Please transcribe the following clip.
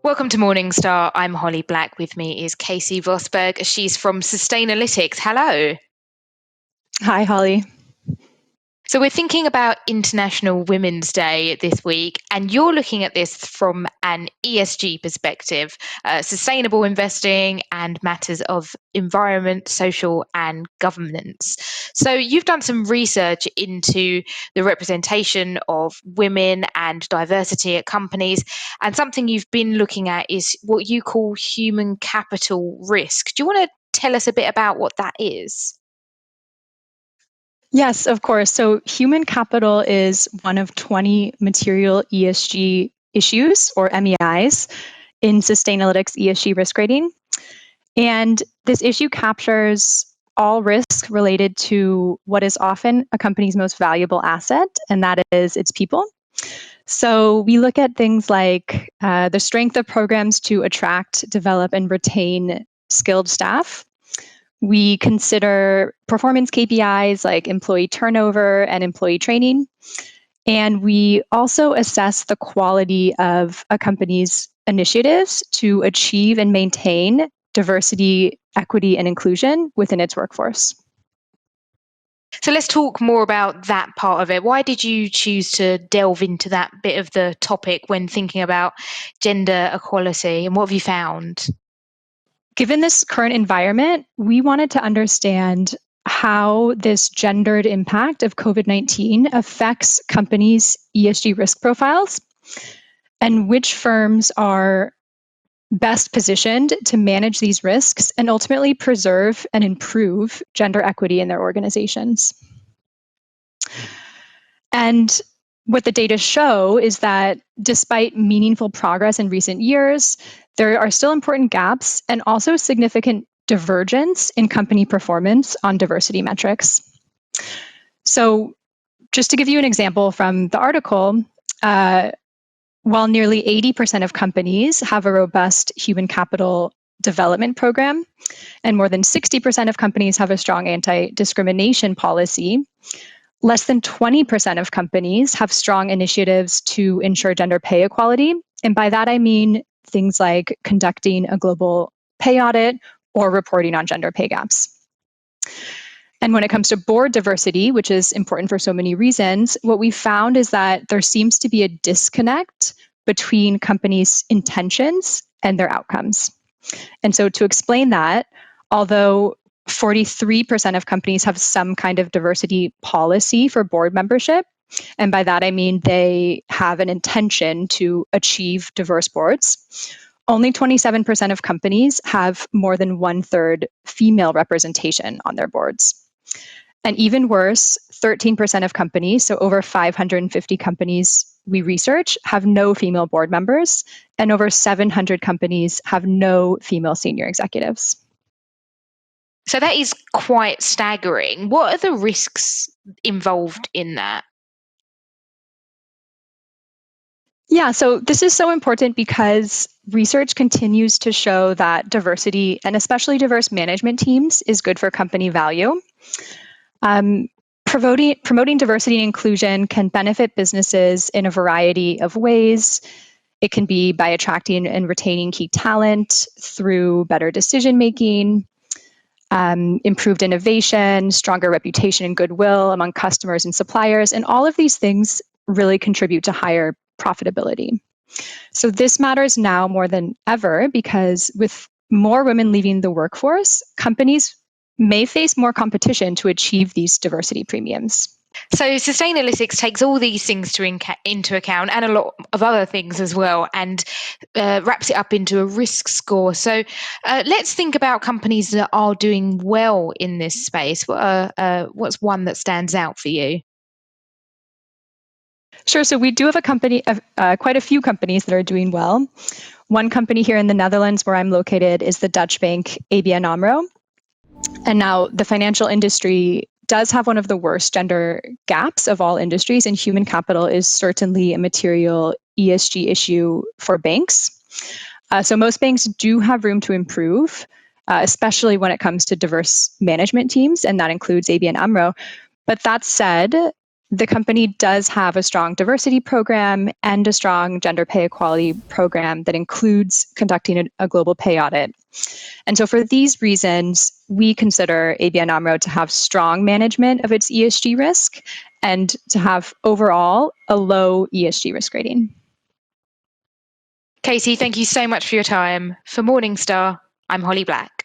Welcome to Morningstar. I'm Holly Black. With me is Kasey Vosburg. She's from Sustainalytics. Hello. Hi, Holly. So we're thinking about International Women's Day this week, and you're looking at this from an ESG perspective, sustainable investing and matters of environment, social and governance. So you've done some research into the representation of women and diversity at companies, and something you've been looking at is what you call human capital risk. Do you want to tell us a bit about what that is? Yes, of course. So human capital is one of 20 material ESG issues, or MEIs, in Sustainalytics ESG risk rating. And this issue captures all risk related to what is often a company's most valuable asset, and that is its people. So we look at things like the strength of programs to attract, develop, and retain skilled staff. We consider performance KPIs like employee turnover and employee training. And we also assess the quality of a company's initiatives to achieve and maintain diversity, equity, and inclusion within its workforce. So let's talk more about that part of it. Why did you choose to delve into that bit of the topic when thinking about gender equality, and what have you found? Given this current environment, we wanted to understand how this gendered impact of COVID-19 affects companies' ESG risk profiles and which firms are best positioned to manage these risks and ultimately preserve and improve gender equity in their organizations. And what the data show is that despite meaningful progress in recent years, there are still important gaps and also significant divergence in company performance on diversity metrics. So just to give you an example from the article, while nearly 80% of companies have a robust human capital development program, and more than 60% of companies have a strong anti-discrimination policy, less than 20% of companies have strong initiatives to ensure gender pay equality. And by that, I mean things like conducting a global pay audit or reporting on gender pay gaps. And when it comes to board diversity, which is important for so many reasons, what we found is that there seems to be a disconnect between companies' intentions and their outcomes. And so to explain that, although 43% of companies have some kind of diversity policy for board membership, and by that I mean they have an intention to achieve diverse boards, only 27% of companies have more than 1/3 female representation on their boards. And even worse, 13% of companies, so over 550 companies we research, have no female board members, and over 700 companies have no female senior executives. So that is quite staggering. What are the risks involved in that? Yeah, so this is so important because research continues to show that diversity, and especially diverse management teams, is good for company value. Promoting diversity and inclusion can benefit businesses in a variety of ways. It can be by attracting and retaining key talent through better decision-making, improved innovation, stronger reputation and goodwill among customers and suppliers, and all of these things really contribute to higher profitability. So this matters now more than ever because with more women leaving the workforce, companies may face more competition to achieve these diversity premiums. So Sustainalytics takes all these things into account and a lot of other things as well, and wraps it up into a risk score. So let's think about companies that are doing well in this space. What's one that stands out for you? Sure. So we do have quite a few companies that are doing well. One company here in the Netherlands where I'm located is the Dutch bank ABN AMRO. And now the financial industry does have one of the worst gender gaps of all industries, and human capital is certainly a material ESG issue for banks. So most banks do have room to improve, especially when it comes to diverse management teams, and that includes ABN AMRO. But that said, The company does have a strong diversity program and a strong gender pay equality program that includes conducting a global pay audit. And so for these reasons, we consider ABN AMRO to have strong management of its ESG risk and to have overall a low ESG risk rating. Kasey, thank you so much for your time. For Morningstar, I'm Holly Black.